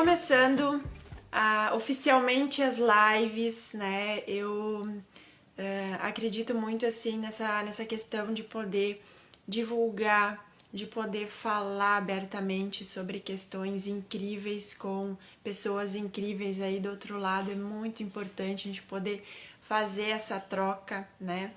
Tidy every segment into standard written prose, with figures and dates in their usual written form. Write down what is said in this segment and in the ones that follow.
Começando oficialmente as lives, né? Eu acredito muito assim nessa questão de poder divulgar, de poder falar abertamente sobre questões incríveis com pessoas incríveis aí do outro lado. É muito importante a gente poder fazer essa troca, né?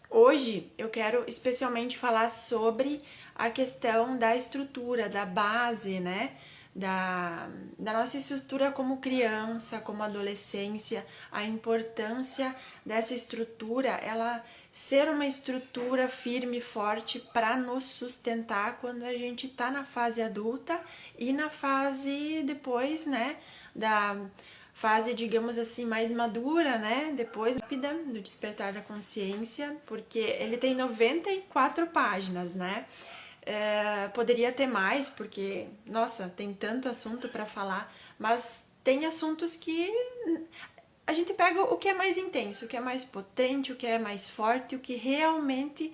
Hoje eu quero especialmente falar sobre a questão da estrutura, da base, né? Da nossa estrutura como criança, como adolescência, a importância dessa estrutura, ela ser uma estrutura firme e forte para nos sustentar quando a gente está na fase adulta e na fase depois, né, da fase, digamos assim, mais madura, né, depois do despertar da consciência, porque ele tem 94 páginas, né. Poderia ter mais, porque, nossa, tem tanto assunto para falar, mas tem assuntos que a gente pega o que é mais intenso, o que é mais potente, o que é mais forte, o que realmente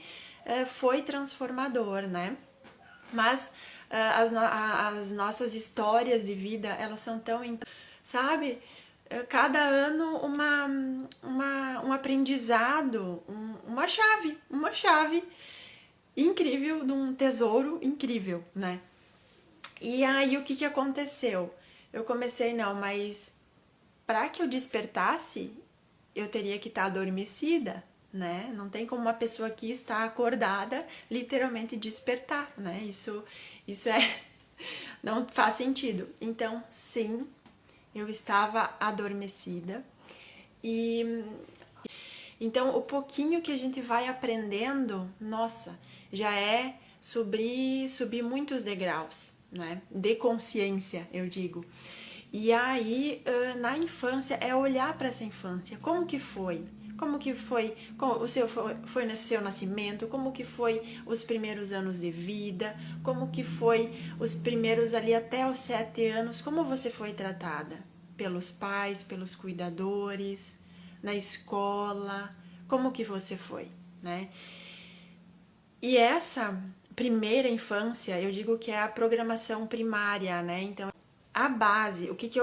foi transformador, né? Mas as nossas histórias de vida, elas são tão, sabe? Cada ano um aprendizado, uma chave incrível, de um tesouro incrível, né? E aí o que aconteceu? Eu comecei, não, mas para que eu despertasse, eu teria que estar adormecida, né? Não tem como uma pessoa que está acordada literalmente despertar, né? Isso não faz sentido. Então, sim, eu estava adormecida e então o pouquinho que a gente vai aprendendo, nossa, já é subir muitos degraus, né? De consciência, eu digo. E aí, na infância, é olhar para essa infância. Como que foi? Como que foi foi no seu nascimento? Como que foi os primeiros anos de vida? Como que foi os primeiros ali até os 7 anos? Como você foi tratada? Pelos pais, pelos cuidadores, na escola? Como que você foi, né? E essa primeira infância, eu digo que é a programação primária, né? Então, a base, o que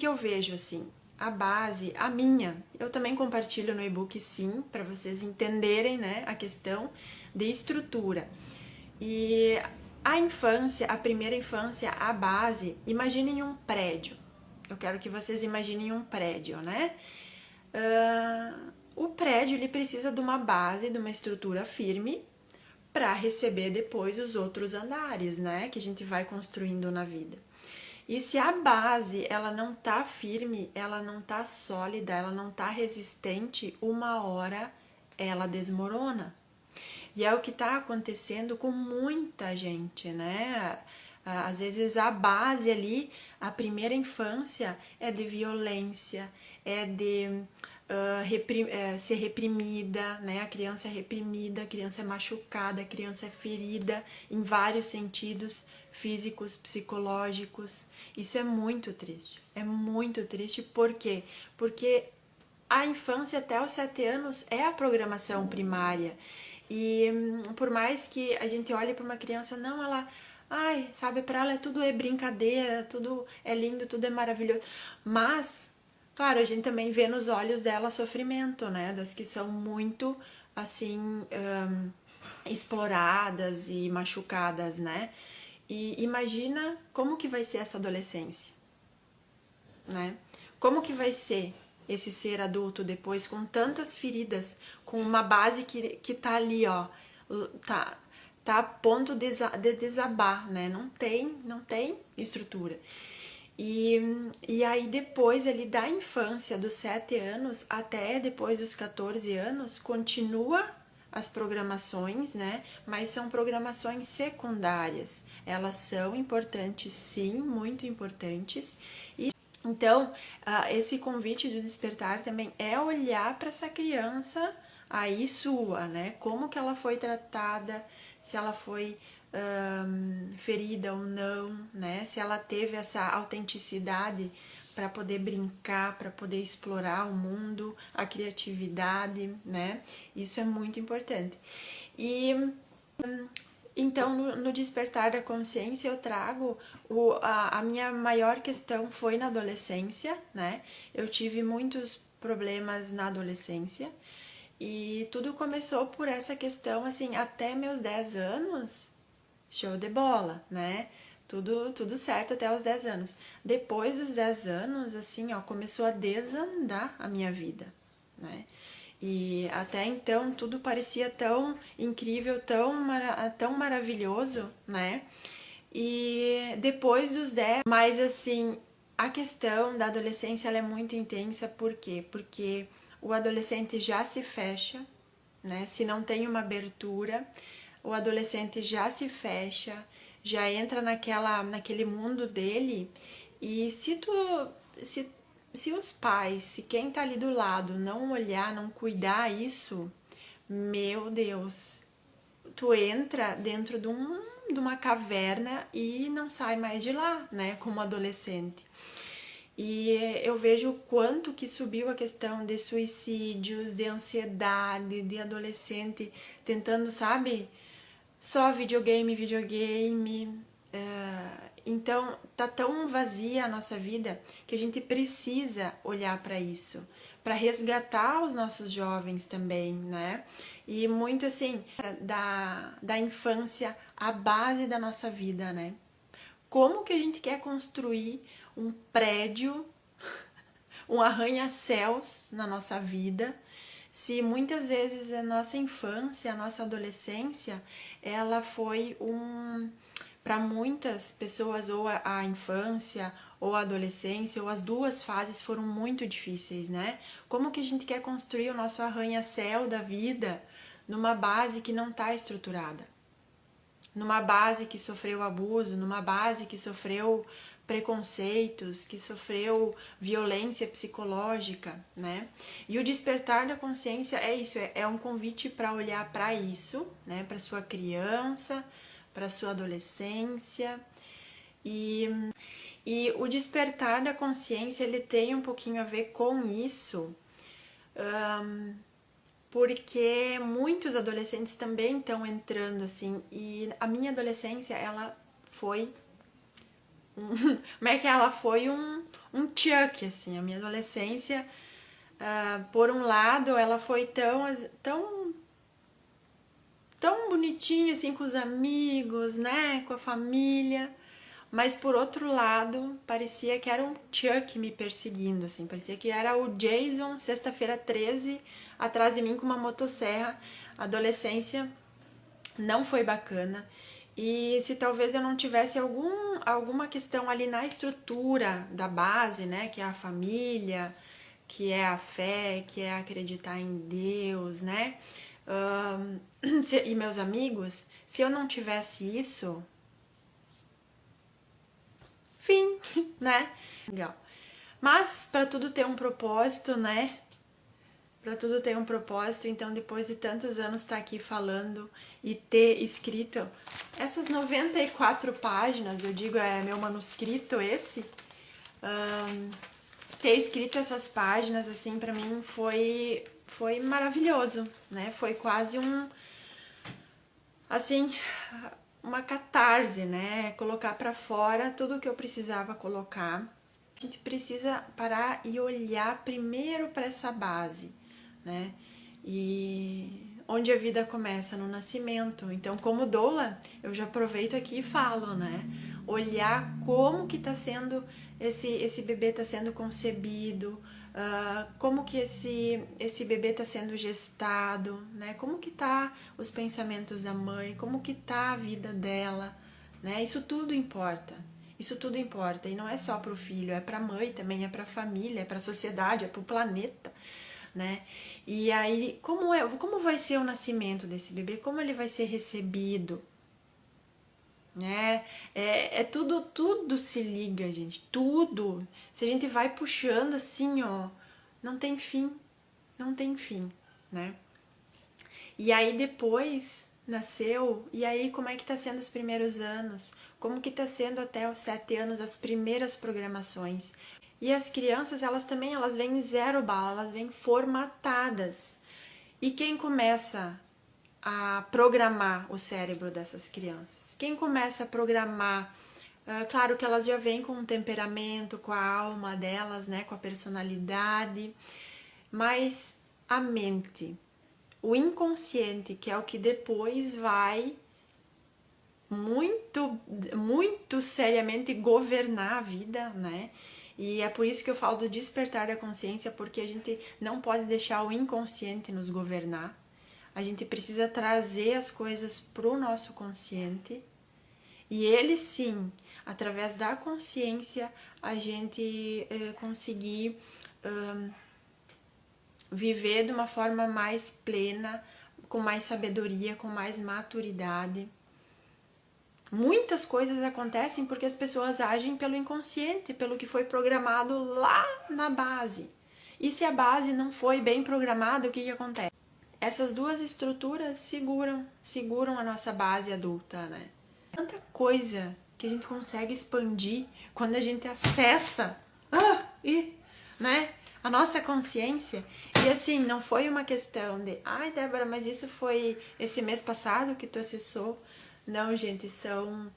eu vejo assim? A base, a minha, eu também compartilho no e-book, sim, para vocês entenderem, né, a questão de estrutura. E a infância, a primeira infância, a base, imaginem um prédio. Eu quero que vocês imaginem um prédio, né? O prédio ele precisa de uma base, de uma estrutura firme para receber depois os outros andares, né, que a gente vai construindo na vida. E se a base ela não tá firme, ela não tá sólida, ela não tá resistente, uma hora ela desmorona. E é o que está acontecendo com muita gente, né? Às vezes a base ali, a primeira infância é de violência, é de ser reprimida, né? A criança é reprimida, a criança é machucada, a criança é ferida em vários sentidos, físicos, psicológicos. Isso é muito triste, por quê? Porque a infância até os 7 anos é a programação primária. E por mais que a gente olhe para uma criança, não, ela, ai, sabe, para ela tudo é brincadeira, tudo é lindo, tudo é maravilhoso. Mas, claro, a gente também vê nos olhos dela sofrimento, né? Das que são muito, assim, exploradas e machucadas, né? E imagina como que vai ser essa adolescência, né? Como que vai ser esse ser adulto depois com tantas feridas, com uma base que tá ali, ó, tá a ponto de desabar, né? Não tem estrutura. E aí depois ali da infância, dos 7 anos até depois dos 14 anos, continua as programações, né? Mas são programações secundárias. Elas são importantes, sim, muito importantes. E então, esse convite do despertar também é olhar para essa criança aí sua, né? Como que ela foi tratada, se ela foi ferida ou não, né? Se ela teve essa autenticidade para poder brincar, para poder explorar o mundo, a criatividade, né? Isso é muito importante. Então, no despertar da consciência, eu trago a minha maior questão foi na adolescência, né? Eu tive muitos problemas na adolescência e tudo começou por essa questão, assim, até meus 10 anos, show de bola, né? Tudo certo até os 10 anos. Depois dos 10 anos, assim, ó, começou a desandar a minha vida, né? E até então tudo parecia tão incrível, tão maravilhoso, né? E depois dos 10, mas assim, a questão da adolescência ela é muito intensa, por quê? Porque o adolescente já se fecha, né? Se não tem uma abertura, o adolescente já se fecha, já entra naquele mundo dele, e se os pais, se quem tá ali do lado não olhar, não cuidar isso, meu Deus, tu entra dentro de uma caverna e não sai mais de lá, né, como adolescente. E eu vejo o quanto que subiu a questão de suicídios, de ansiedade, de adolescente tentando, sabe, só videogame. Então, tá tão vazia a nossa vida que a gente precisa olhar para isso, para resgatar os nossos jovens também, né? E muito assim, da infância, a base da nossa vida, né? Como que a gente quer construir um prédio, um arranha-céus na nossa vida, se muitas vezes a nossa infância, a nossa adolescência, ela foi para muitas pessoas, ou a infância, ou a adolescência, ou as duas fases foram muito difíceis, né? Como que a gente quer construir o nosso arranha-céu da vida numa base que não está estruturada? Numa base que sofreu abuso, numa base que sofreu preconceitos, que sofreu violência psicológica, né? E o despertar da consciência é isso, é um convite para olhar para isso, né? Para sua criança, para sua adolescência. E o despertar da consciência, ele tem um pouquinho a ver com isso, porque muitos adolescentes também estão entrando assim, e a minha adolescência, ela foi como é que ela foi um Chuck, assim, a minha adolescência, por um lado, ela foi tão bonitinha, assim, com os amigos, né, com a família, mas por outro lado, parecia que era um Chuck me perseguindo, assim, parecia que era o Jason, sexta-feira 13, atrás de mim com uma motosserra. A adolescência não foi bacana. E se talvez eu não tivesse alguma questão ali na estrutura da base, né, que é a família, que é a fé, que é acreditar em Deus, né, e meus amigos, se eu não tivesse isso, fim, né? Legal. Mas para tudo ter um propósito, né? Para tudo ter um propósito, então depois de tantos anos estar aqui falando e ter escrito essas 94 páginas, eu digo, é meu manuscrito esse, ter escrito essas páginas, assim, para mim foi maravilhoso, né? Foi quase assim, uma catarse, né? Colocar para fora tudo o que eu precisava colocar. A gente precisa parar e olhar primeiro para essa base, né? E onde a vida começa no nascimento. Então, como doula, eu já aproveito aqui e falo, né? Olhar como que tá sendo esse bebê tá sendo concebido, como que esse bebê está sendo gestado, né? Como que tá os pensamentos da mãe, como que tá a vida dela, né? Isso tudo importa. Isso tudo importa, e não é só para o filho, é para a mãe também, é para a família, é para a sociedade, é para o planeta, né? E aí, como vai ser o nascimento desse bebê? Como ele vai ser recebido? Né? Tudo se liga, gente, tudo. Se a gente vai puxando assim, ó, não tem fim, não tem fim, né? E aí depois nasceu, e aí como é que tá sendo os primeiros anos? Como que tá sendo até os 7 anos as primeiras programações? E as crianças, elas vêm zero bala, elas vêm formatadas. E quem começa a programar o cérebro dessas crianças. Quem começa a programar, claro que elas já vêm com um temperamento, com a alma delas, né, com a personalidade, mas a mente, o inconsciente, que é o que depois vai muito seriamente governar a vida, né? E é por isso que eu falo do despertar da consciência, porque a gente não pode deixar o inconsciente nos governar. A gente precisa trazer as coisas pro nosso consciente e ele sim, através da consciência, a gente conseguir viver de uma forma mais plena, com mais sabedoria, com mais maturidade. Muitas coisas acontecem porque as pessoas agem pelo inconsciente, pelo que foi programado lá na base. E se a base não foi bem programada, o que acontece? Essas duas estruturas seguram a nossa base adulta, né? Tanta coisa que a gente consegue expandir quando a gente acessa né, a nossa consciência. E assim, não foi uma questão de ai, Débora, mas isso foi esse mês passado que tu acessou. Não, gente, são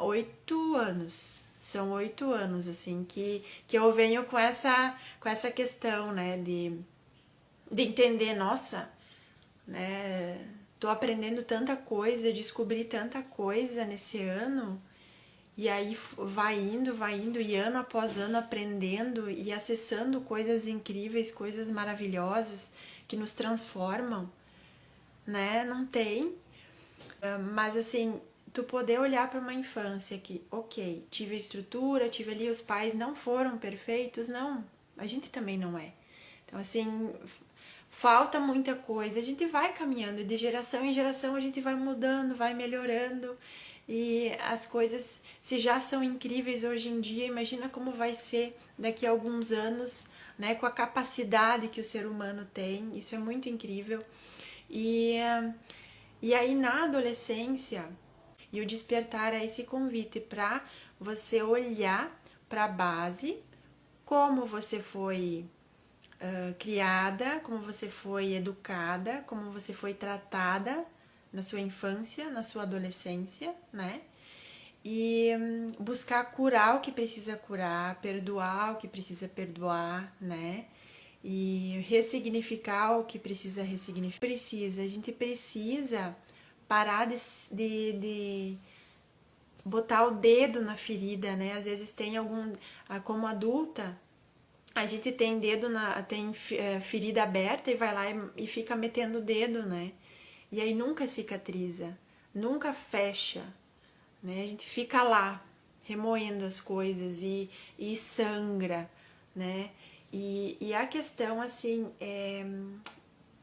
8 anos. São 8 anos, assim, que eu venho com essa questão, né, de entender, nossa, né, tô aprendendo tanta coisa, descobri tanta coisa nesse ano, e aí vai indo, e ano após ano aprendendo e acessando coisas incríveis, coisas maravilhosas que nos transformam, né? Não tem. Mas assim, tu poder olhar para uma infância que, ok, tive a estrutura, tive ali, os pais não foram perfeitos, não, a gente também não é. Então assim, falta muita coisa, a gente vai caminhando, de geração em geração a gente vai mudando, vai melhorando, e as coisas, se já são incríveis hoje em dia, imagina como vai ser daqui a alguns anos, né, com a capacidade que o ser humano tem, isso é muito incrível. E aí na adolescência, e o despertar é esse convite para você olhar para a base, como você foi criada, como você foi educada, como você foi tratada na sua infância, na sua adolescência, né? E buscar curar o que precisa curar, perdoar o que precisa perdoar, né? E ressignificar o que precisa ressignificar. A gente precisa parar de botar o dedo na ferida, né? Às vezes tem como adulta, a gente tem tem ferida aberta e vai lá e fica metendo o dedo, né? E aí nunca cicatriza, nunca fecha, né? A gente fica lá remoendo as coisas e sangra, né? E a questão, assim, é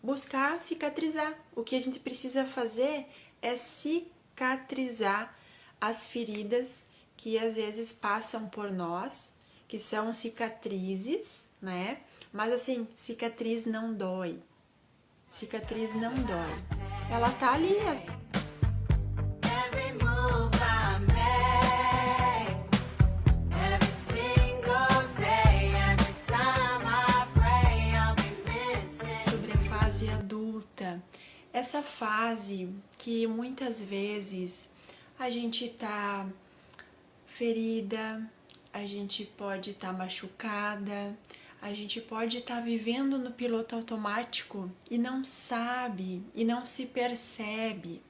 buscar cicatrizar. O que a gente precisa fazer é cicatrizar as feridas que às vezes passam por nós, que são cicatrizes, né? Mas assim, cicatriz não dói. Cicatriz não dói. Ela tá ali. Sobre a fase adulta, essa fase que muitas vezes a gente tá ferida, a gente pode estar machucada, a gente pode estar vivendo no piloto automático e não sabe e não se percebe,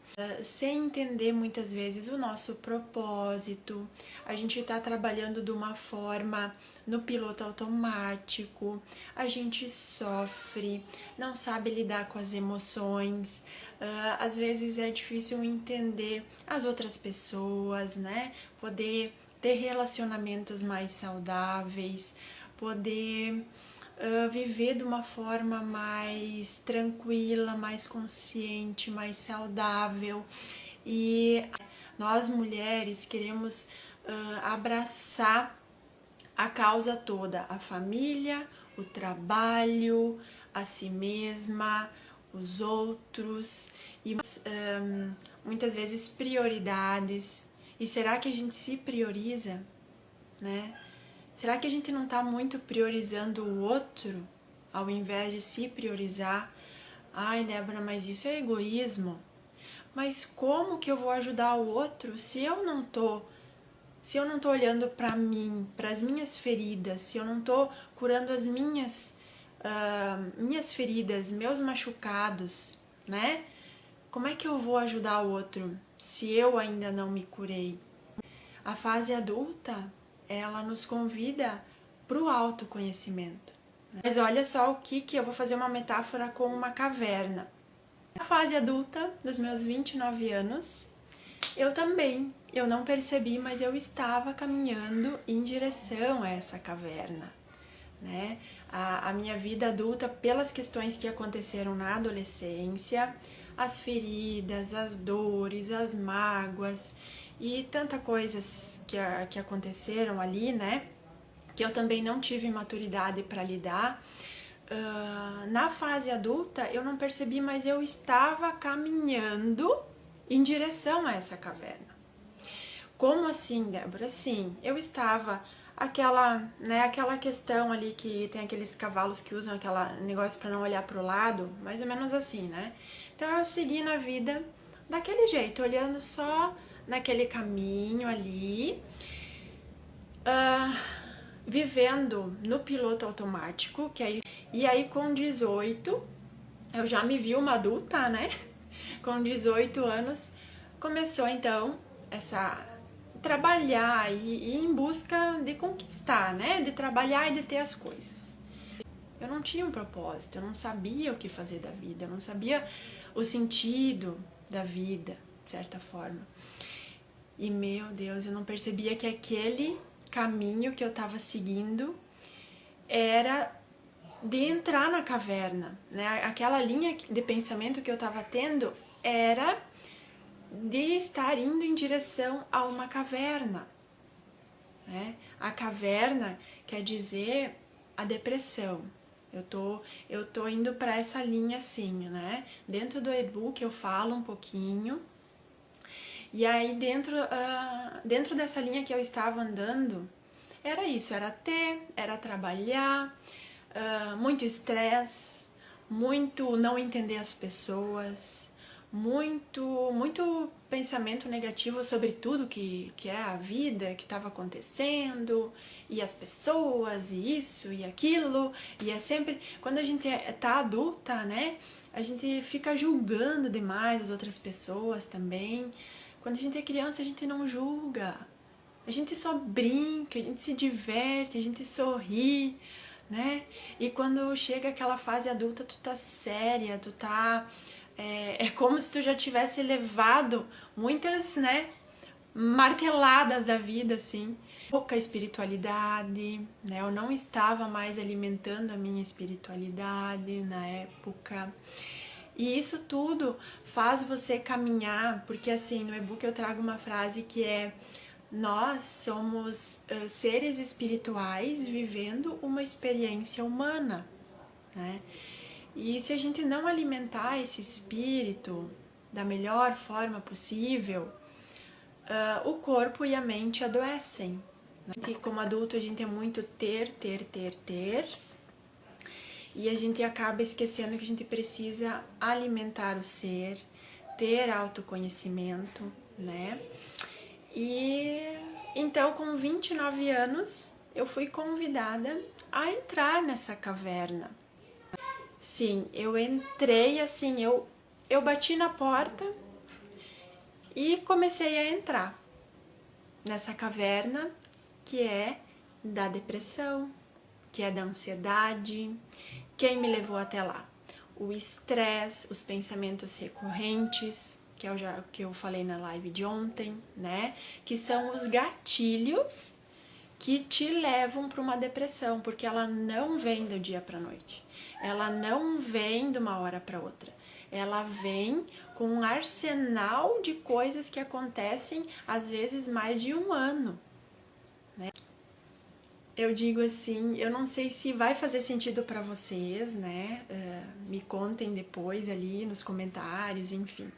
sem entender muitas vezes o nosso propósito. A gente está trabalhando de uma forma no piloto automático, a gente sofre, não sabe lidar com as emoções. Às vezes é difícil entender as outras pessoas, né? Poder ter relacionamentos mais saudáveis, poder viver de uma forma mais tranquila, mais consciente, mais saudável. E nós mulheres queremos abraçar a causa toda, a família, o trabalho, a si mesma, os outros e muitas vezes prioridades. E será que a gente se prioriza, né? Será que a gente não está muito priorizando o outro ao invés de se priorizar? Ai, Débora, mas isso é egoísmo. Mas como que eu vou ajudar o outro se eu não tô olhando para mim, para as minhas feridas, se eu não tô curando as minhas feridas, meus machucados, né? Como é que eu vou ajudar o outro se eu ainda não me curei? A fase adulta, ela nos convida para o autoconhecimento. Mas olha só o que eu vou fazer uma metáfora com uma caverna. Na fase adulta, dos meus 29 anos, eu não percebi, mas eu estava caminhando em direção a essa caverna, né? A minha vida adulta, pelas questões que aconteceram na adolescência, as feridas, as dores, as mágoas e tanta coisas que aconteceram ali, né? Que eu também não tive maturidade para lidar. Na fase adulta eu não percebi, mas eu estava caminhando em direção a essa caverna. Como assim, Débora? Sim, eu estava aquela questão ali que tem aqueles cavalos que usam aquele negócio para não olhar para o lado, mais ou menos assim, né? Então eu segui na vida daquele jeito, olhando só naquele caminho ali, vivendo no piloto automático, e aí com 18 eu já me vi uma adulta, né? Com 18 anos começou então essa trabalhar e ir em busca de conquistar, né? De trabalhar e de ter as coisas. Eu não tinha um propósito, eu não sabia o que fazer da vida, eu não sabia o sentido da vida, de certa forma. E meu Deus, eu não percebia que aquele caminho que eu estava seguindo era de entrar na caverna, né? Aquela linha de pensamento que eu estava tendo era de estar indo em direção a uma caverna, né? A caverna quer dizer a depressão. Eu tô indo para essa linha assim, né? Dentro do e-book eu falo um pouquinho. E aí dentro dessa linha que eu estava andando, era isso, era trabalhar, muito estresse, muito não entender as pessoas, muito pensamento negativo sobre tudo que é a vida, que estava acontecendo, e as pessoas, e isso e aquilo, e é sempre, quando a gente tá adulta, né, a gente fica julgando demais as outras pessoas também. Quando a gente é criança, a gente não julga, a gente só brinca, a gente se diverte, a gente sorri, né? E quando chega aquela fase adulta, tu tá séria, tu tá... É como se tu já tivesse levado muitas, né, marteladas da vida, assim. Pouca espiritualidade, né? Eu não estava mais alimentando a minha espiritualidade na época. E isso tudo faz você caminhar, porque assim, no e-book eu trago uma frase que é: nós somos seres espirituais vivendo uma experiência humana, né? E se a gente não alimentar esse espírito da melhor forma possível, o corpo e a mente adoecem, né? E como adulto a gente é muito ter, e a gente acaba esquecendo que a gente precisa alimentar o ser, ter autoconhecimento, né? E então, com 29 anos, eu fui convidada a entrar nessa caverna. Sim, eu entrei assim, eu bati na porta e comecei a entrar nessa caverna que é da depressão, que é da ansiedade. Quem me levou até lá? O estresse, os pensamentos recorrentes, que eu falei na live de ontem, né? Que são os gatilhos que te levam para uma depressão, porque ela não vem do dia para a noite. Ela não vem de uma hora para outra. Ela vem com um arsenal de coisas que acontecem às vezes mais de um ano, né? Eu digo assim, eu não sei se vai fazer sentido para vocês, né? Me contem depois ali nos comentários, enfim.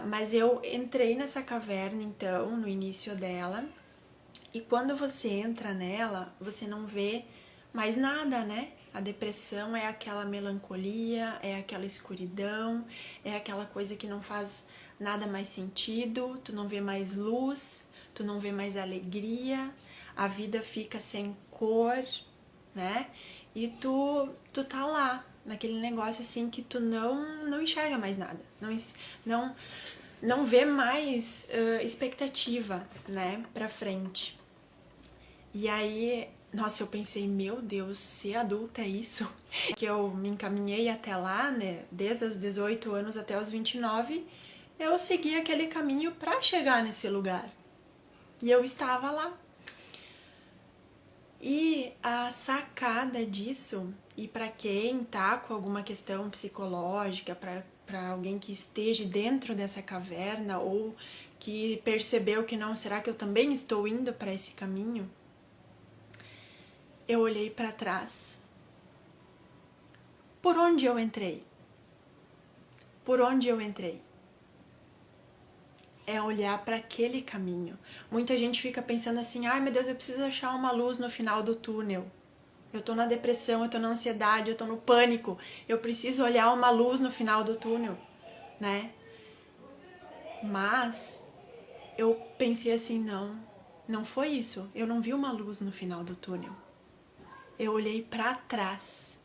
Mas eu entrei nessa caverna então, no início dela, e quando você entra nela, você não vê mais nada, né? A depressão é aquela melancolia, é aquela escuridão, é aquela coisa que não faz nada mais sentido, tu não vê mais luz, tu não vê mais alegria, a vida fica sem cor, né? E tu tá lá, naquele negócio assim que tu não enxerga mais nada, não, não vê mais expectativa, né, pra frente. E aí, nossa, eu pensei, meu Deus, ser adulta é isso? Que eu me encaminhei até lá, né, desde os 18 anos até os 29, eu segui aquele caminho pra chegar nesse lugar. E eu estava lá. E a sacada disso, e para quem tá com alguma questão psicológica, para alguém que esteja dentro dessa caverna ou que percebeu que não, será que eu também estou indo para esse caminho? Eu olhei para trás. Por onde eu entrei? Por onde eu entrei? É olhar para aquele caminho. Muita gente fica pensando assim, ai meu Deus, eu preciso achar uma luz no final do túnel. Eu tô na depressão, eu tô na ansiedade, eu tô no pânico. Eu preciso olhar uma luz no final do túnel, né? Mas eu pensei assim, não foi isso. Eu não vi uma luz no final do túnel. Eu olhei para trás.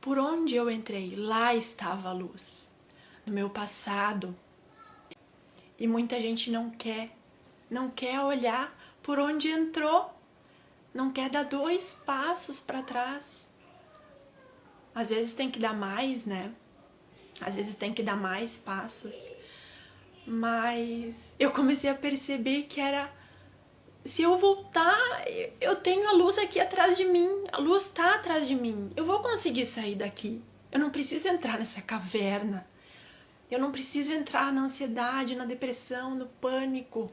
Por onde eu entrei, lá estava a luz. No meu passado. E muita gente não quer olhar por onde entrou. Não quer dar 2 passos para trás. Às vezes tem que dar mais, né? Às vezes tem que dar mais passos. Mas eu comecei a perceber que era, se eu voltar, eu tenho a luz aqui atrás de mim. A luz tá atrás de mim. Eu vou conseguir sair daqui. Eu não preciso entrar nessa caverna. Eu não preciso entrar na ansiedade, na depressão, no pânico.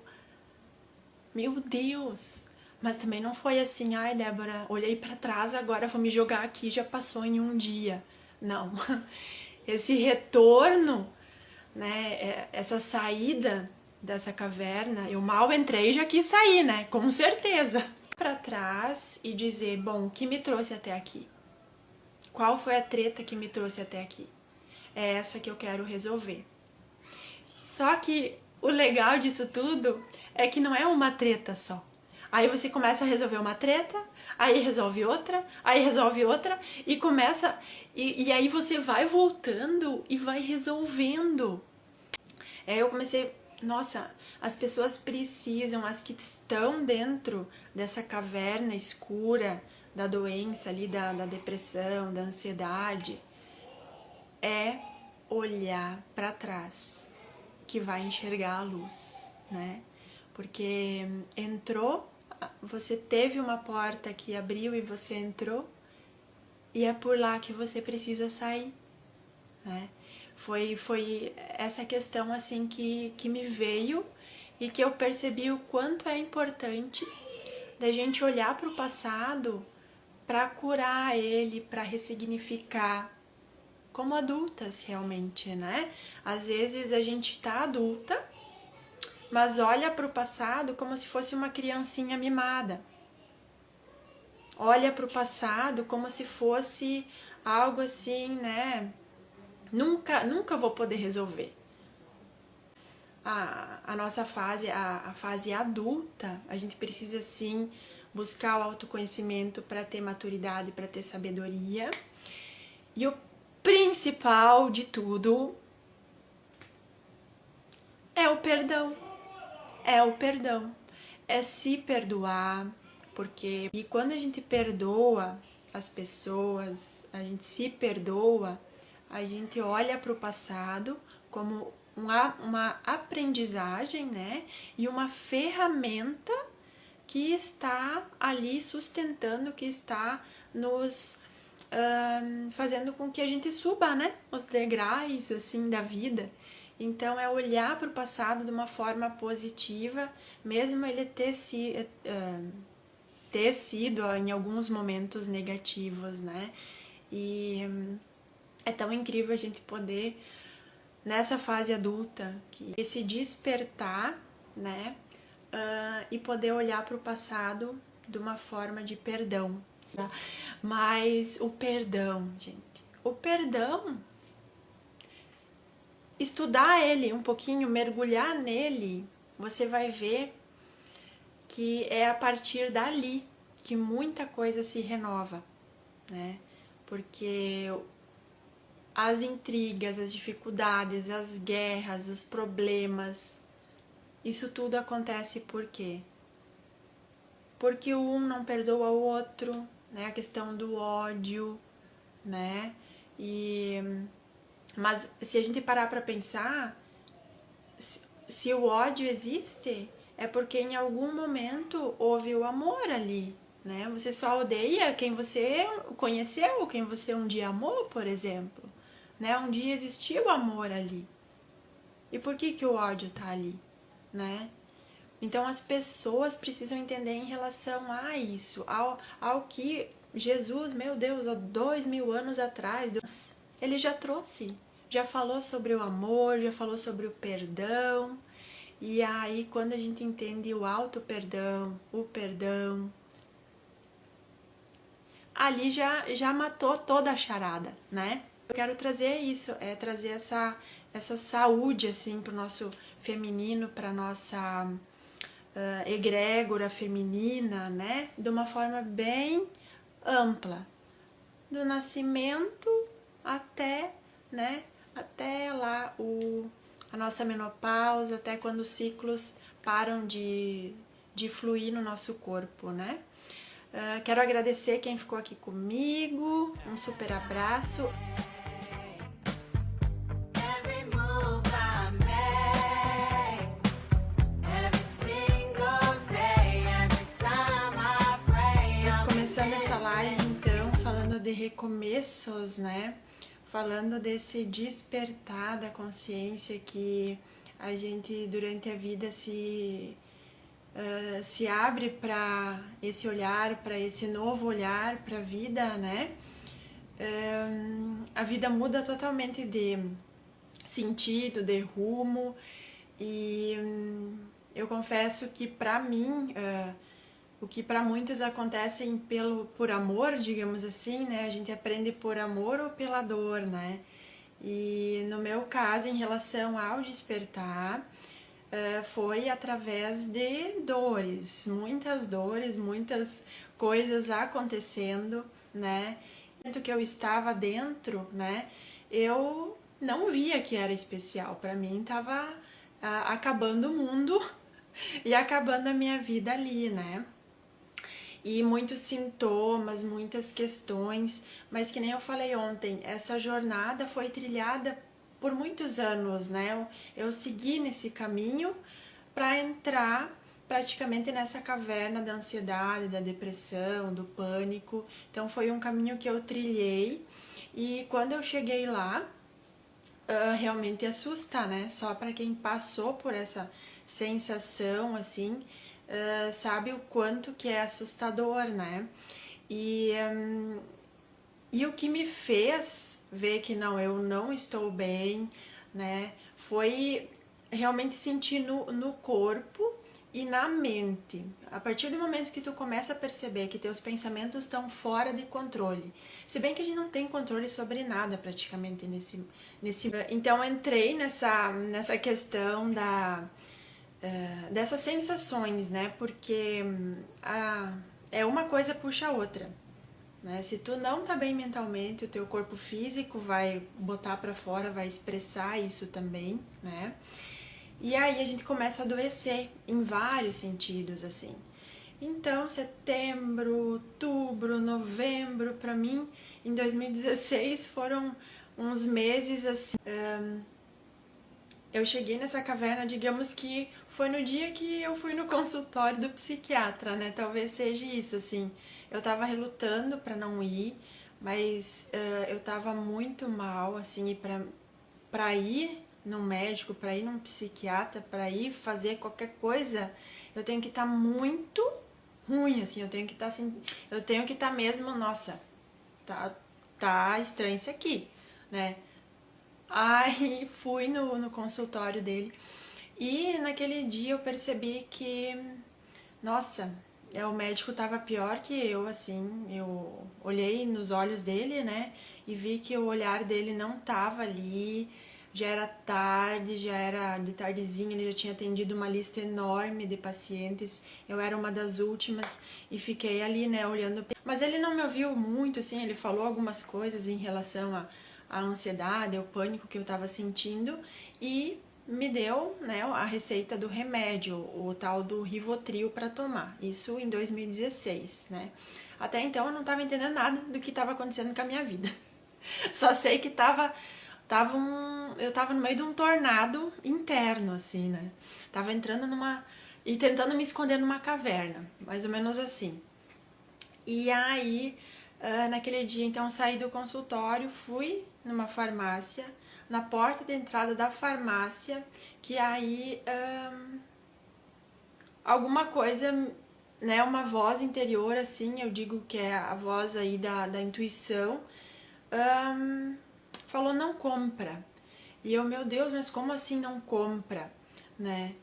Meu Deus! Mas também não foi assim, ai Débora, olhei para trás, agora vou me jogar aqui, já passou em um dia. Não. Esse retorno, né, essa saída dessa caverna, eu mal entrei e já quis sair, né? Com certeza. Para trás e dizer, bom, o que me trouxe até aqui? Qual foi a treta que me trouxe até aqui? É essa que eu quero resolver. Só que o legal disso tudo é que não é uma treta só. Aí você começa a resolver uma treta, aí resolve outra, e começa. E aí você vai voltando e vai resolvendo. Eu comecei, nossa, as pessoas precisam, as que estão dentro dessa caverna escura da doença ali, da depressão, da ansiedade, é olhar para trás que vai enxergar a luz, né? Porque entrou, você teve uma porta que abriu e você entrou, e é por lá que você precisa sair, né? Foi essa questão assim que me veio e que eu percebi o quanto é importante da gente olhar para o passado para curar ele, para ressignificar, como adultas realmente, né? Às vezes a gente tá adulta, mas olha para o passado como se fosse uma criancinha mimada. Olha para o passado como se fosse algo assim, né? Nunca vou poder resolver. A nossa fase, a fase adulta, a gente precisa sim buscar o autoconhecimento para ter maturidade, para ter sabedoria. E o principal de tudo é o perdão. É o perdão. É se perdoar, porque e quando a gente perdoa as pessoas, a gente se perdoa, a gente olha para o passado como uma aprendizagem, né? E uma ferramenta que está ali sustentando, que está nos fazendo com que a gente suba, né? Os degraus, assim, da vida. Então, é olhar para o passado de uma forma positiva, mesmo ele ter sido em alguns momentos negativos, né? E é tão incrível a gente poder, nessa fase adulta, se despertar, né? E poder olhar para o passado de uma forma de perdão. Mas o perdão, gente, o perdão, estudar ele um pouquinho, mergulhar nele, você vai ver que é a partir dali que muita coisa se renova, né? Porque as intrigas, as dificuldades, as guerras, os problemas, isso tudo acontece por quê? Porque um não perdoa o outro, né? A questão do ódio, né? Mas se a gente parar para pensar, se o ódio existe, é porque em algum momento houve o amor ali, né? Você só odeia quem você conheceu, quem você um dia amou, por exemplo, né? Um dia existiu o amor ali. E por que que o ódio tá ali, né? Então as pessoas precisam entender em relação a isso, ao que Jesus, meu Deus, há 2000 anos atrás, ele já trouxe, já falou sobre o amor, já falou sobre o perdão. E aí quando a gente entende o auto-perdão, o perdão, ali já matou toda a charada, né? Eu quero trazer isso, trazer essa saúde assim pro nosso feminino, pra nossa egrégora feminina, né? De uma forma bem ampla, do nascimento até, né? Até lá a nossa menopausa, até quando os ciclos param de fluir no nosso corpo, né? Quero agradecer quem ficou aqui comigo, um super abraço. Começando essa live então, falando de recomeços, né? Falando desse despertar da consciência que a gente durante a vida se abre para esse olhar, para esse novo olhar para a vida, né? A vida muda totalmente de sentido, de rumo e eu confesso que para mim o que para muitos acontecem por amor, digamos assim, né? A gente aprende por amor ou pela dor, né? E no meu caso, em relação ao despertar, foi através de dores, muitas coisas acontecendo, né? Tanto que eu estava dentro, né? Eu não via que era especial. Para mim, estava acabando o mundo e acabando a minha vida ali, né? E muitos sintomas, muitas questões, mas que nem eu falei ontem, essa jornada foi trilhada por muitos anos, né? Eu segui nesse caminho para entrar praticamente nessa caverna da ansiedade, da depressão, do pânico. Então foi um caminho que eu trilhei e quando eu cheguei lá, realmente assusta, né? Só para quem passou por essa sensação, assim, sabe o quanto que é assustador, né? E o que me fez ver que não, eu não estou bem, né? Foi realmente sentir no corpo e na mente. A partir do momento que tu começa a perceber que teus pensamentos estão fora de controle, se bem que a gente não tem controle sobre nada praticamente nesse... Então eu entrei nessa questão dessas sensações, né? Porque é uma coisa puxa a outra. Né? Se tu não tá bem mentalmente, o teu corpo físico vai botar para fora, vai expressar isso também, né? E aí a gente começa a adoecer em vários sentidos, assim. Então, setembro, outubro, novembro, para mim, em 2016 foram uns meses assim. Eu cheguei nessa caverna, digamos que foi no dia que eu fui no consultório do psiquiatra, né? Talvez seja isso, assim. Eu tava relutando para não ir, mas eu tava muito mal, assim, e pra ir num médico, pra ir num psiquiatra, pra ir fazer qualquer coisa, eu tenho que estar muito ruim, assim, eu tenho que estar assim, eu tenho que estar mesmo, nossa, tá estranho isso aqui, né? Aí fui no consultório dele e naquele dia eu percebi que, nossa, o médico tava pior que eu, assim, eu olhei nos olhos dele, né, e vi que o olhar dele não tava ali, já era tarde, já era de tardezinha, ele já tinha atendido uma lista enorme de pacientes, eu era uma das últimas e fiquei ali, né, olhando. Mas ele não me ouviu muito, assim, ele falou algumas coisas em relação à ansiedade, ao pânico que eu tava sentindo e me deu, né, a receita do remédio, o tal do Rivotril para tomar. Isso em 2016, né? Até então eu não estava entendendo nada do que estava acontecendo com a minha vida. Só sei que eu tava no meio de um tornado interno, assim, né? Tava entrando e tentando me esconder numa caverna, mais ou menos assim. E aí, naquele dia, então, eu saí do consultório, fui numa farmácia, na porta de entrada da farmácia, que aí alguma coisa, né, uma voz interior, assim, eu digo que é a voz aí da intuição, falou, não compra. E eu, meu Deus, mas como assim não compra, né?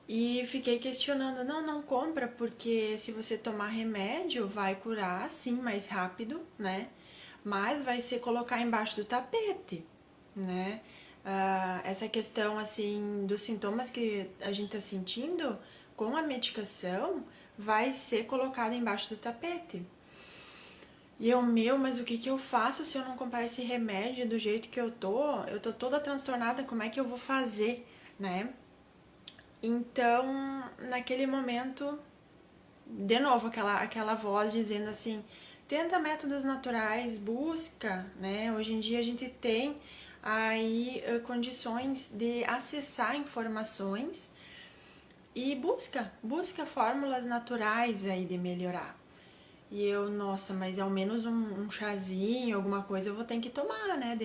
E fiquei questionando, não compra, porque se você tomar remédio vai curar, sim, mais rápido, né? Mas vai ser colocar embaixo do tapete, né? Essa questão, assim, dos sintomas que a gente tá sentindo com a medicação vai ser colocada embaixo do tapete. E eu, mas o que que eu faço se eu não comprar esse remédio do jeito que eu tô? Eu tô toda transtornada, como é que eu vou fazer, né? Então, naquele momento, de novo, aquela voz dizendo assim, tenta métodos naturais, busca, né? Hoje em dia a gente tem aí condições de acessar informações e busca fórmulas naturais aí de melhorar. E eu, nossa, mas ao menos um chazinho, alguma coisa eu vou ter que tomar, né?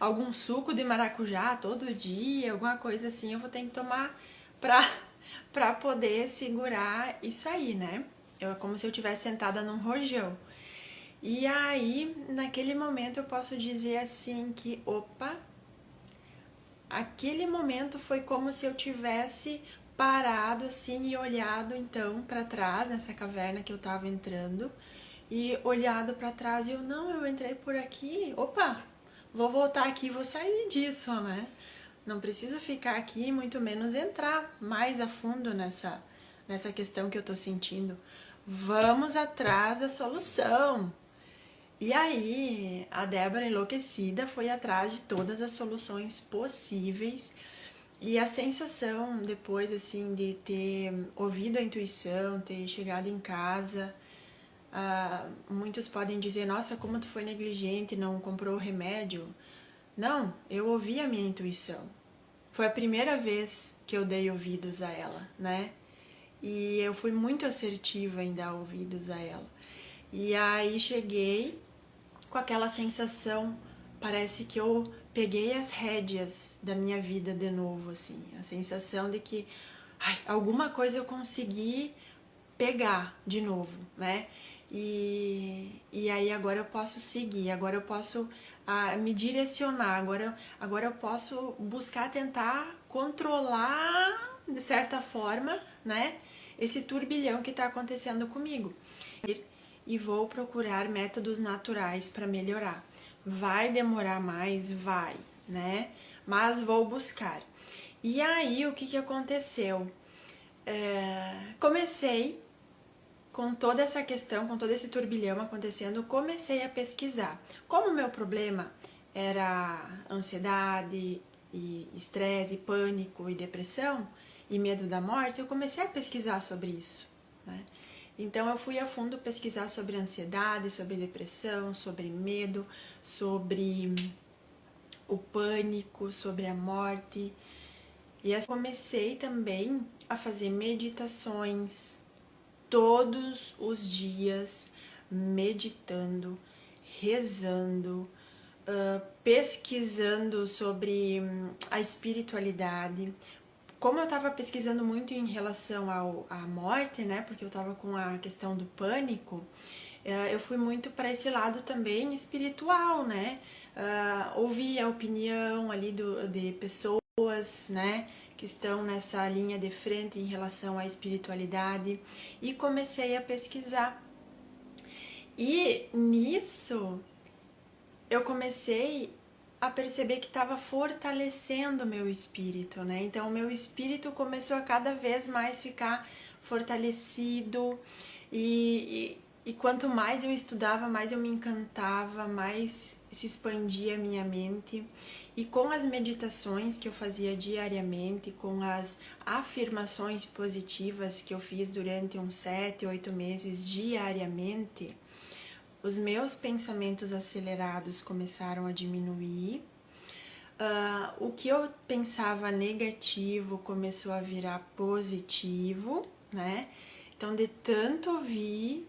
Algum suco de maracujá todo dia, alguma coisa assim eu vou ter que tomar pra, pra poder segurar isso aí, né? É como se eu estivesse sentada num rojão. E aí, naquele momento eu posso dizer assim que, opa, aquele momento foi como se eu tivesse parado assim e olhado então para trás nessa caverna que eu tava entrando e olhado para trás e eu não, eu entrei por aqui, opa, vou voltar aqui e vou sair disso, né? Não preciso ficar aqui, muito menos entrar mais a fundo nessa questão que eu tô sentindo. Vamos atrás da solução. E aí, a Débora enlouquecida foi atrás de todas as soluções possíveis. E a sensação depois, assim, de ter ouvido a intuição, ter chegado em casa, muitos podem dizer, nossa, como tu foi negligente, não comprou o remédio. Não, eu ouvi a minha intuição. Foi a primeira vez que eu dei ouvidos a ela, né? E eu fui muito assertiva em dar ouvidos a ela. E aí cheguei com aquela sensação, parece que eu peguei as rédeas da minha vida de novo, assim, a sensação de que alguma coisa eu consegui pegar de novo, né? E aí agora eu posso seguir, agora eu posso me direcionar, agora eu posso buscar tentar controlar de certa forma, né? Esse turbilhão que está acontecendo comigo. E vou procurar métodos naturais para melhorar. Vai demorar mais? Vai, né? Mas vou buscar. E aí, o que, que aconteceu? Comecei com toda essa questão, com todo esse turbilhão acontecendo, comecei a pesquisar. Como o meu problema era ansiedade, e estresse, e pânico e depressão e medo da morte, eu comecei a pesquisar sobre isso, né? Então eu fui a fundo pesquisar sobre ansiedade, sobre depressão, sobre medo, sobre o pânico, sobre a morte. E assim comecei também a fazer meditações todos os dias, meditando, rezando, pesquisando sobre a espiritualidade. Como eu estava pesquisando muito em relação à morte, né, porque eu estava com a questão do pânico, eu fui muito para esse lado também espiritual, né, ouvi a opinião ali de pessoas, né, que estão nessa linha de frente em relação à espiritualidade, e comecei a pesquisar. E nisso eu comecei a perceber que estava fortalecendo o meu espírito, né? Então o meu espírito começou a cada vez mais ficar fortalecido, e quanto mais eu estudava, mais eu me encantava, mais se expandia a minha mente. E com as meditações que eu fazia diariamente, com as afirmações positivas que eu fiz durante uns 7, 8 meses diariamente, os meus pensamentos acelerados começaram a diminuir. O que eu pensava negativo começou a virar positivo, né? Então, de tanto ouvir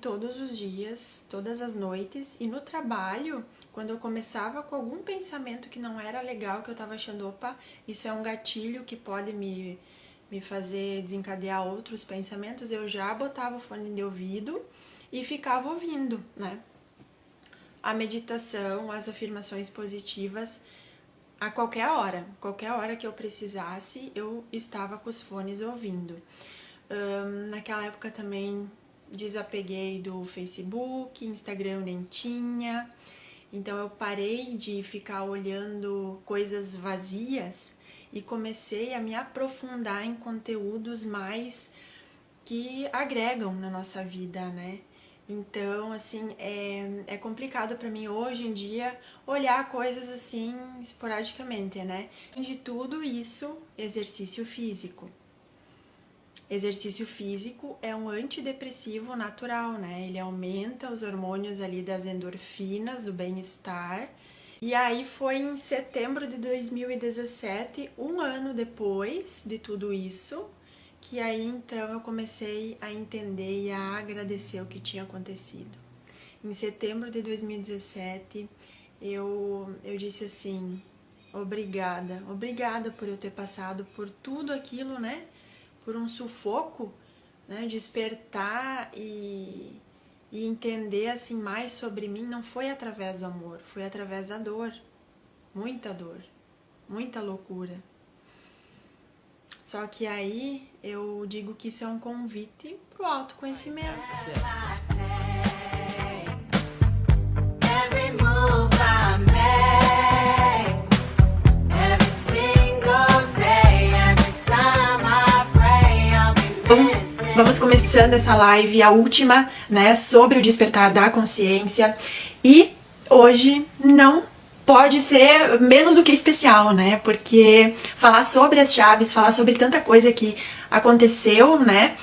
todos os dias, todas as noites, e no trabalho, quando eu começava com algum pensamento que não era legal, que eu tava achando, opa, isso é um gatilho que pode me fazer desencadear outros pensamentos, eu já botava o fone de ouvido e ficava ouvindo, né? A meditação, as afirmações positivas, a qualquer hora que eu precisasse, eu estava com os fones ouvindo. Naquela época também desapeguei do Facebook, Instagram nem tinha, então eu parei de ficar olhando coisas vazias e comecei a me aprofundar em conteúdos mais que agregam na nossa vida, né? Então, assim, é complicado pra mim hoje em dia olhar coisas assim esporadicamente, né? De tudo isso, exercício físico. Exercício físico é um antidepressivo natural, né? Ele aumenta os hormônios ali das endorfinas, do bem-estar. E aí foi em setembro de 2017, um ano depois de tudo isso, que aí então eu comecei a entender e a agradecer o que tinha acontecido. Em setembro de 2017, eu disse assim, obrigada por eu ter passado por tudo aquilo, né? Por um sufoco, né? Despertar e entender assim mais sobre mim não foi através do amor, foi através da dor, muita loucura. Só que aí eu digo que isso é um convite pro autoconhecimento. Vamos começando essa live, a última, né, sobre o despertar da consciência. E hoje não pode ser menos do que especial, né? Porque falar sobre as chaves, falar sobre tanta coisa que aconteceu, né?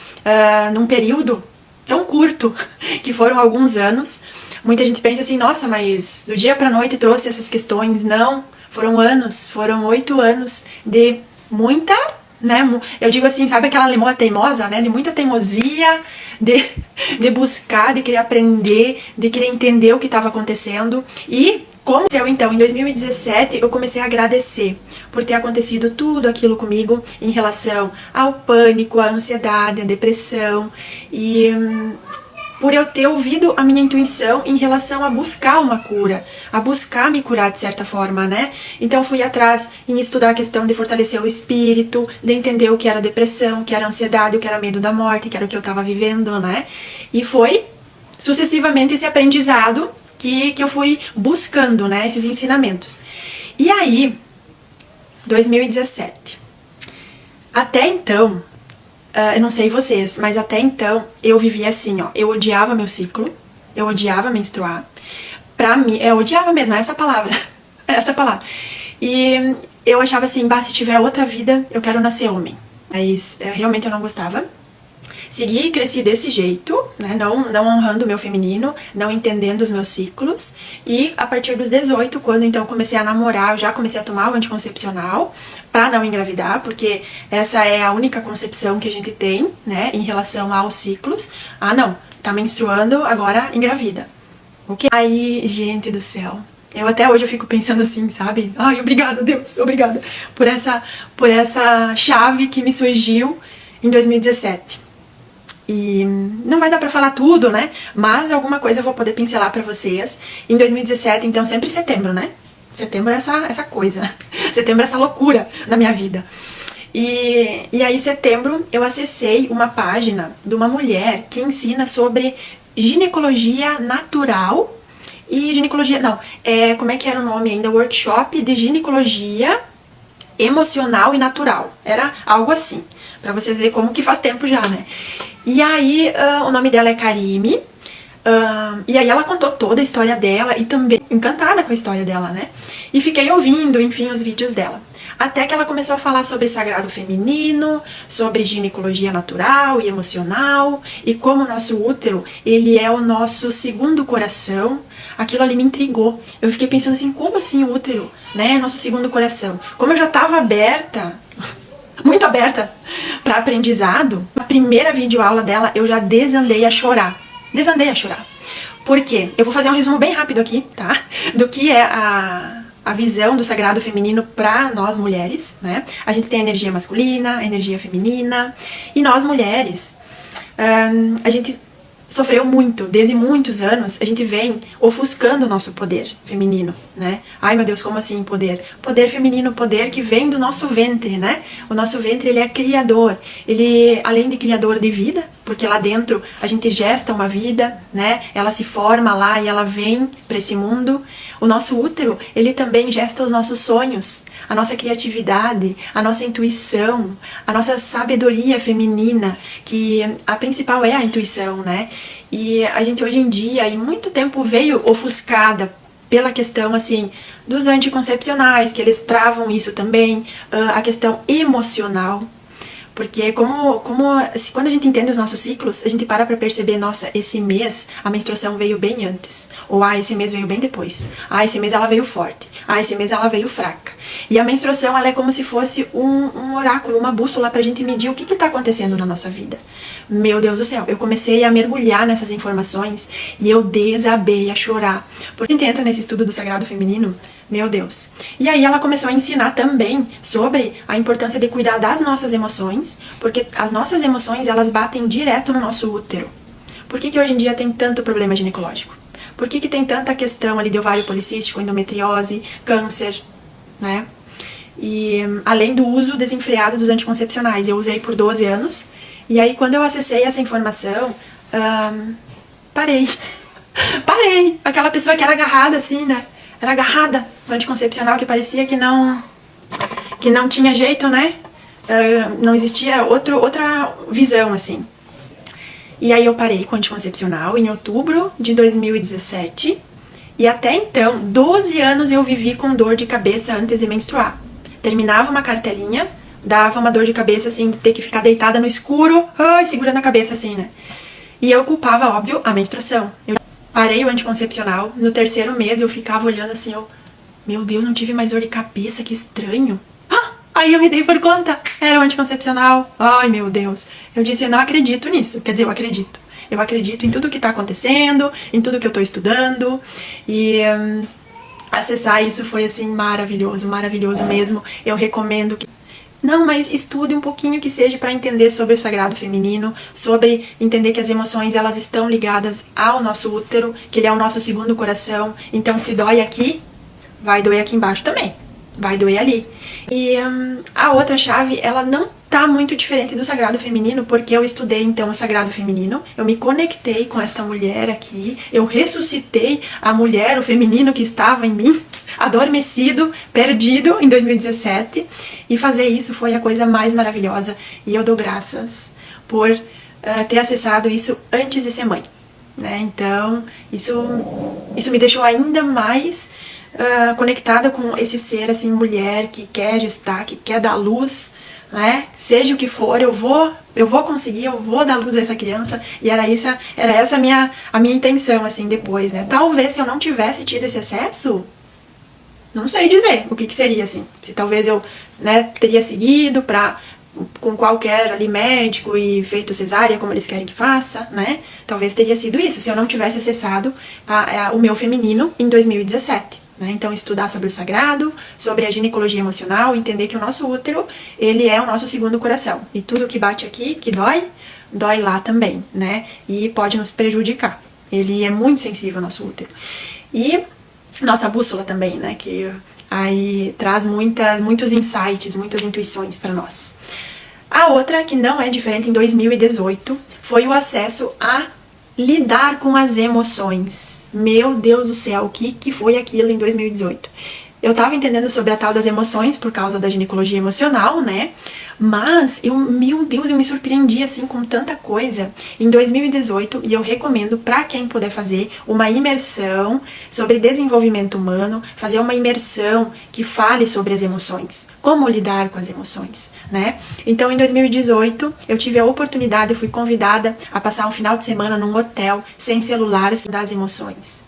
Num período tão curto, que foram alguns anos. Muita gente pensa assim, nossa, mas do dia pra noite trouxe essas questões. Não, foram anos, foram 8 anos de muita, né? Eu digo assim, sabe aquela lemoa teimosa, né? De muita teimosia, de buscar, de querer aprender, de querer entender o que estava acontecendo. E como eu, então, em 2017, eu comecei a agradecer por ter acontecido tudo aquilo comigo em relação ao pânico, à ansiedade, à depressão, e por eu ter ouvido a minha intuição em relação a buscar uma cura, a buscar me curar de certa forma, né? Então fui atrás em estudar a questão de fortalecer o espírito, de entender o que era depressão, o que era ansiedade, o que era medo da morte, que era o que eu estava vivendo, né? E foi sucessivamente esse aprendizado que eu fui buscando, né, esses ensinamentos. E aí, 2017. Até então, eu não sei vocês, mas até então eu vivia assim, ó. Eu odiava meu ciclo, eu odiava menstruar. Pra mim, eu odiava mesmo, essa palavra. Essa palavra. E eu achava assim, bah, se tiver outra vida, eu quero nascer homem. Mas realmente eu não gostava. Segui e cresci desse jeito, né? Não honrando o meu feminino, não entendendo os meus ciclos. E a partir dos 18, quando então comecei a namorar, eu já comecei a tomar o anticoncepcional pra não engravidar, porque essa é a única concepção que a gente tem, né, em relação aos ciclos. Ah, não, tá menstruando, agora engravida. Ok? Aí, gente do céu, eu até hoje eu fico pensando assim, sabe? Ai, obrigada, Deus, obrigada por essa chave que me surgiu em 2017. E não vai dar pra falar tudo, né? Mas alguma coisa eu vou poder pincelar pra vocês. Em 2017, então, sempre em setembro, né? Setembro é essa coisa. Setembro é essa loucura na minha vida. E aí, em setembro, eu acessei uma página de uma mulher que ensina sobre ginecologia natural e ginecologia... Não, como é que era o nome ainda? Workshop de ginecologia emocional e natural. Era algo assim, pra vocês verem como que faz tempo já, né? E aí, o nome dela é Karime. E aí ela contou toda a história dela e também encantada com a história dela, né? E fiquei ouvindo, enfim, os vídeos dela. Até que ela começou a falar sobre sagrado feminino, sobre ginecologia natural e emocional, e como o nosso útero, ele é o nosso segundo coração. Aquilo ali me intrigou. Eu fiquei pensando assim, como assim o útero, né, nosso segundo coração? Como eu já estava aberta, muito aberta para aprendizado, na primeira videoaula dela eu já desandei a chorar. Desandei a chorar. Por quê? Eu vou fazer um resumo bem rápido aqui, tá? Do que é a visão do sagrado feminino para nós mulheres, né? A gente tem a energia masculina, a energia feminina, e nós mulheres, a gente sofreu muito, desde muitos anos, a gente vem ofuscando o nosso poder feminino, né? Ai meu Deus, como assim poder? Poder feminino, poder que vem do nosso ventre, né? O nosso ventre, ele é criador, ele, além de criador de vida, porque lá dentro a gente gesta uma vida, né? Ela se forma lá e ela vem para esse mundo. O nosso útero, ele também gesta os nossos sonhos, a nossa criatividade, a nossa intuição, a nossa sabedoria feminina, que a principal é a intuição, né? E a gente hoje em dia, e muito tempo veio ofuscada pela questão, assim, dos anticoncepcionais, que eles travam isso também, a questão emocional. Porque quando a gente entende os nossos ciclos, a gente para pra perceber, nossa, esse mês a menstruação veio bem antes. Ou, esse mês veio bem depois. Esse mês ela veio forte. Esse mês ela veio fraca. E a menstruação, ela é como se fosse um oráculo, uma bússola pra gente medir o que tá acontecendo na nossa vida. Meu Deus do céu, eu comecei a mergulhar nessas informações e eu desabei a chorar. Porque a gente entra nesse estudo do sagrado feminino, meu Deus. E aí ela começou a ensinar também sobre a importância de cuidar das nossas emoções, porque as nossas emoções, elas batem direto no nosso útero. Por que hoje em dia tem tanto problema ginecológico? Por que tem tanta questão ali de ovário policístico, endometriose, câncer, né? E além do uso desenfreado dos anticoncepcionais, eu usei por 12 anos, e aí quando eu acessei essa informação, parei. Parei! Aquela pessoa que era agarrada assim, né? Era agarrada no anticoncepcional, que parecia que não tinha jeito, né? Não existia outra visão, assim. E aí eu parei com o anticoncepcional em outubro de 2017. E até então, 12 anos eu vivi com dor de cabeça antes de menstruar. Terminava uma cartelinha, dava uma dor de cabeça, assim, de ter que ficar deitada no escuro, segurando a cabeça, assim, né? E eu culpava, óbvio, a menstruação. Eu parei o anticoncepcional, no 3º mês eu ficava olhando assim, meu Deus, não tive mais dor de cabeça, que estranho. Aí eu me dei por conta, era o anticoncepcional. Ai meu Deus, eu disse, eu não acredito nisso, quer dizer, eu acredito em tudo que tá acontecendo, em tudo que eu tô estudando, e acessar isso foi assim maravilhoso, maravilhoso mesmo. Eu recomendo que... Não, mas estude um pouquinho que seja para entender sobre o sagrado feminino, sobre entender que as emoções, elas estão ligadas ao nosso útero, que ele é o nosso segundo coração. Então se dói aqui, vai doer aqui embaixo também, vai doer ali. E a outra chave, ela não tá muito diferente do sagrado feminino, porque eu estudei então o sagrado feminino, eu me conectei com esta mulher aqui, eu ressuscitei a mulher, o feminino que estava em mim, adormecido, perdido em 2017, e fazer isso foi a coisa mais maravilhosa, e eu dou graças por ter acessado isso antes de ser mãe, né? Então isso me deixou ainda mais conectada com esse ser, assim, mulher que quer gestar, que quer dar luz, né? Seja o que for, eu vou conseguir, eu vou dar luz a essa criança. E era essa a minha intenção, assim, depois, né? Talvez se eu não tivesse tido esse acesso, não sei dizer o que seria, assim. Se talvez eu, né, teria seguido com qualquer ali médico e feito cesárea, como eles querem que faça, né? Talvez teria sido isso, se eu não tivesse acessado o meu feminino em 2017. Né? Então estudar sobre o sagrado, sobre a ginecologia emocional, entender que o nosso útero, ele é o nosso segundo coração. E tudo que bate aqui, que dói, dói lá também, né? E pode nos prejudicar. Ele é muito sensível, o nosso útero. E nossa bússola também, né? Que aí traz muitos insights, muitas intuições para nós. A outra, que não é diferente em 2018, foi o acesso a lidar com as emoções. Meu Deus do céu, o que foi aquilo em 2018? Eu tava entendendo sobre a tal das emoções por causa da ginecologia emocional, né? Mas, meu Deus, eu me surpreendi assim com tanta coisa em 2018 e eu recomendo para quem puder fazer uma imersão sobre desenvolvimento humano, fazer uma imersão que fale sobre as emoções, como lidar com as emoções, né? Então, em 2018, eu tive a oportunidade, eu fui convidada a passar um final de semana num hotel sem celular das emoções.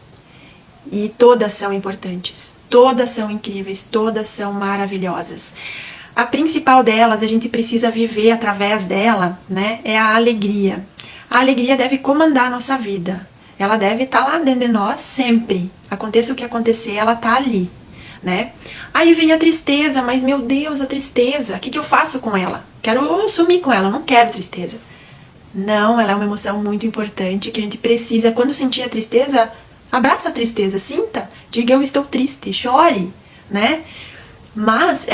E todas são importantes, todas são incríveis, todas são maravilhosas. A principal delas, a gente precisa viver através dela, né, é a alegria. A alegria deve comandar a nossa vida. Ela deve estar lá dentro de nós sempre. Aconteça o que acontecer, ela está ali, né? Aí vem a tristeza, mas meu Deus, a tristeza, o que eu faço com ela? Quero sumir com ela, não quero tristeza. Não, ela é uma emoção muito importante que a gente precisa, quando sentir a tristeza, abraça a tristeza, sinta, diga eu estou triste, chore, né? Mas,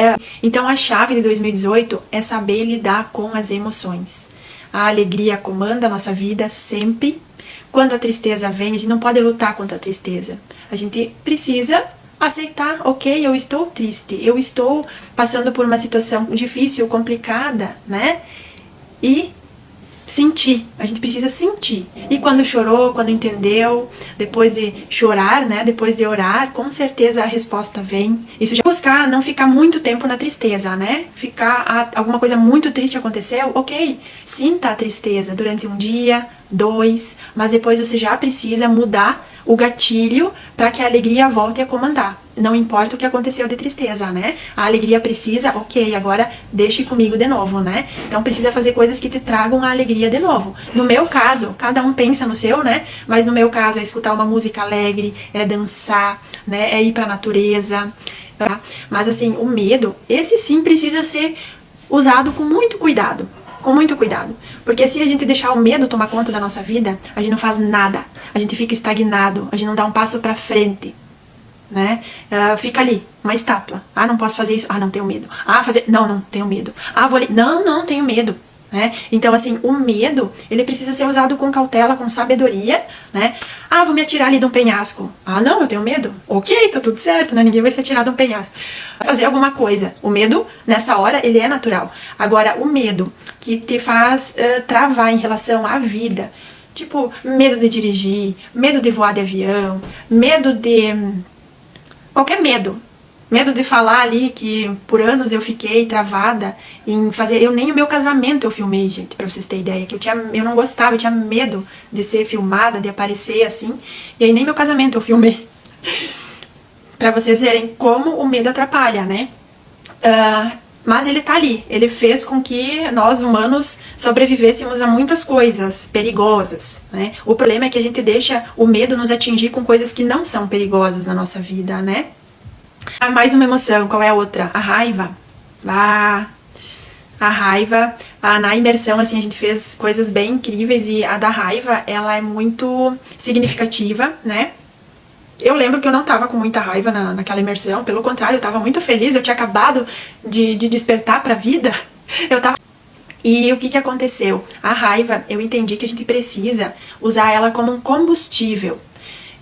então a chave de 2018 é saber lidar com as emoções. A alegria comanda a nossa vida sempre. Quando a tristeza vem, a gente não pode lutar contra a tristeza. A gente precisa aceitar, ok, eu estou triste, eu estou passando por uma situação difícil, complicada, né? E sentir, a gente precisa sentir. E quando chorou, quando entendeu, depois de chorar, né, depois de orar, com certeza a resposta vem. Isso já buscar não ficar muito tempo na tristeza, né? Alguma coisa muito triste aconteceu, ok, sinta a tristeza durante um dia, 2, mas depois você já precisa mudar o gatilho para que a alegria volte a comandar. Não importa o que aconteceu de tristeza, né? A alegria precisa, ok, agora deixe comigo de novo, né? Então precisa fazer coisas que te tragam a alegria de novo. No meu caso, cada um pensa no seu, né? Mas no meu caso é escutar uma música alegre, é dançar, né? É ir pra natureza, tá? Mas assim, o medo, esse sim precisa ser usado com muito cuidado. Com muito cuidado. Porque se a gente deixar o medo tomar conta da nossa vida, a gente não faz nada. A gente fica estagnado, a gente não dá um passo pra frente. Né? Fica ali, uma estátua. Ah, não posso fazer isso. Ah, não, tenho medo. Ah, fazer. Não, não, tenho medo. Ah, vou ali. Não, não, tenho medo. Né? Então, assim, o medo, ele precisa ser usado com cautela, com sabedoria, né? Ah, vou me atirar ali de um penhasco. Ah, não, eu tenho medo. Ok, tá tudo certo, né? Ninguém vai se atirar de um penhasco. Fazer alguma coisa. O medo, nessa hora, ele é natural. Agora, o medo que te faz travar em relação à vida, tipo, medo de dirigir, medo de voar de avião, medo de... qualquer medo. Medo de falar ali que por anos eu fiquei travada em fazer... nem o meu casamento eu filmei, gente, pra vocês terem ideia. Que eu não gostava, eu tinha medo de ser filmada, de aparecer assim. E aí nem meu casamento eu filmei. Pra vocês verem como o medo atrapalha, né? Mas ele tá ali. Ele fez com que nós, humanos, sobrevivêssemos a muitas coisas perigosas, né? O problema é que a gente deixa o medo nos atingir com coisas que não são perigosas na nossa vida, né? Mais uma emoção, qual é a outra? A raiva. A raiva, na imersão, assim, a gente fez coisas bem incríveis e a da raiva, ela é muito significativa, né? Eu lembro que eu não tava com muita raiva naquela imersão, pelo contrário, eu tava muito feliz, eu tinha acabado de despertar pra vida, eu tava... E o que aconteceu? A raiva, eu entendi que a gente precisa usar ela como um combustível.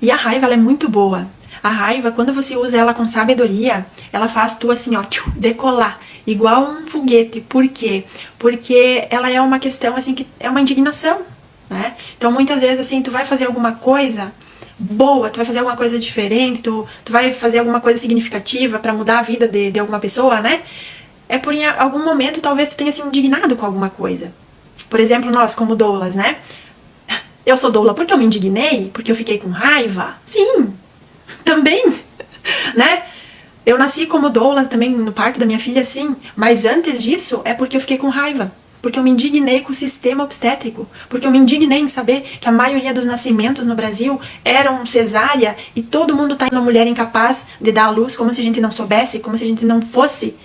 E a raiva, ela é muito boa. A raiva, quando você usa ela com sabedoria, ela faz tu assim, ó, decolar, igual um foguete. Por quê? Porque ela é uma questão, assim, que é uma indignação, né? Então, muitas vezes, assim, tu vai fazer alguma coisa boa, tu vai fazer alguma coisa diferente, tu vai fazer alguma coisa significativa pra mudar a vida de alguma pessoa, né? É por em algum momento, talvez tu tenha se indignado com alguma coisa. Por exemplo, nós, como doulas, né? Eu sou doula porque eu me indignei, porque eu fiquei com raiva. Sim, também, né? Eu nasci como doula também no parto da minha filha, sim. Mas antes disso, é porque eu fiquei com raiva. Porque eu me indignei com o sistema obstétrico. Porque eu me indignei em saber que a maioria dos nascimentos no Brasil eram cesárea e todo mundo tá indo uma mulher incapaz de dar à luz, como se a gente não soubesse, como se a gente não fosse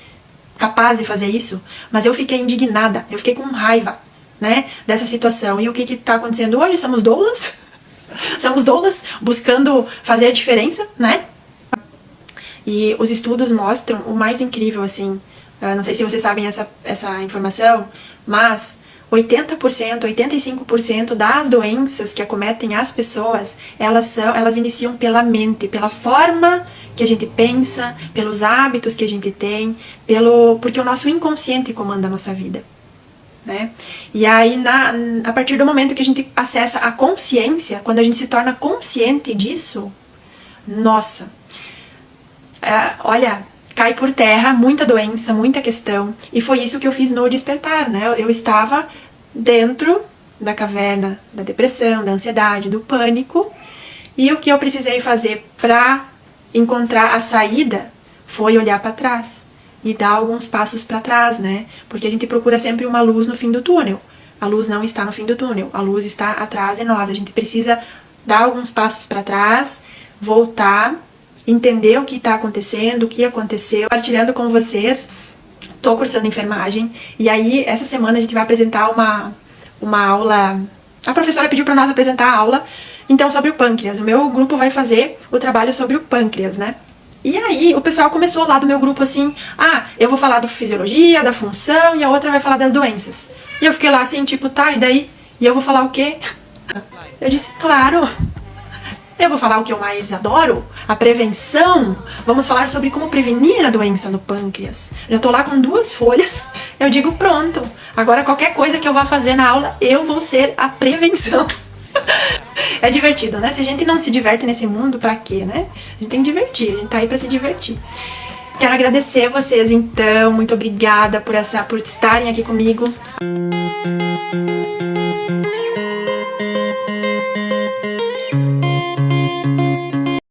capaz de fazer isso. Mas eu fiquei indignada, eu fiquei com raiva, né, dessa situação. E o que tá acontecendo hoje? Somos doulas buscando fazer a diferença, né? E os estudos mostram o mais incrível, assim, não sei se vocês sabem essa informação, mas 80%, 85% das doenças que acometem as pessoas, elas iniciam pela mente, pela forma que a gente pensa, pelos hábitos que a gente tem, porque o nosso inconsciente comanda a nossa vida, né? E aí, a partir do momento que a gente acessa a consciência, quando a gente se torna consciente disso, nossa, olha, cai por terra muita doença, muita questão. E foi isso que eu fiz no Despertar, né? Eu estava dentro da caverna da depressão, da ansiedade, do pânico, e o que eu precisei fazer para encontrar a saída foi olhar para trás e dar alguns passos para trás, né? Porque a gente procura sempre uma luz no fim do túnel. A luz não está no fim do túnel, a luz está atrás de nós. A gente precisa dar alguns passos para trás, voltar, entender o que está acontecendo, o que aconteceu, compartilhando com vocês. Tô cursando enfermagem e aí essa semana a gente vai apresentar uma aula. A professora pediu para nós apresentar a aula, então, sobre o pâncreas. O meu grupo vai fazer o trabalho sobre o pâncreas, né? E aí o pessoal começou lá do meu grupo assim, eu vou falar da fisiologia, da função, e a outra vai falar das doenças. E eu fiquei lá assim, tipo, tá, e daí? E eu vou falar o quê? Eu disse, claro, eu vou falar o que eu mais adoro, a prevenção. Vamos falar sobre como prevenir a doença no pâncreas. Já tô lá com 2 folhas, eu digo pronto. Agora qualquer coisa que eu vá fazer na aula, eu vou ser a prevenção. É divertido, né? Se a gente não se diverte nesse mundo, pra quê, né? A gente tem que divertir, a gente tá aí pra se divertir. Quero agradecer vocês, então, muito obrigada por estarem aqui comigo.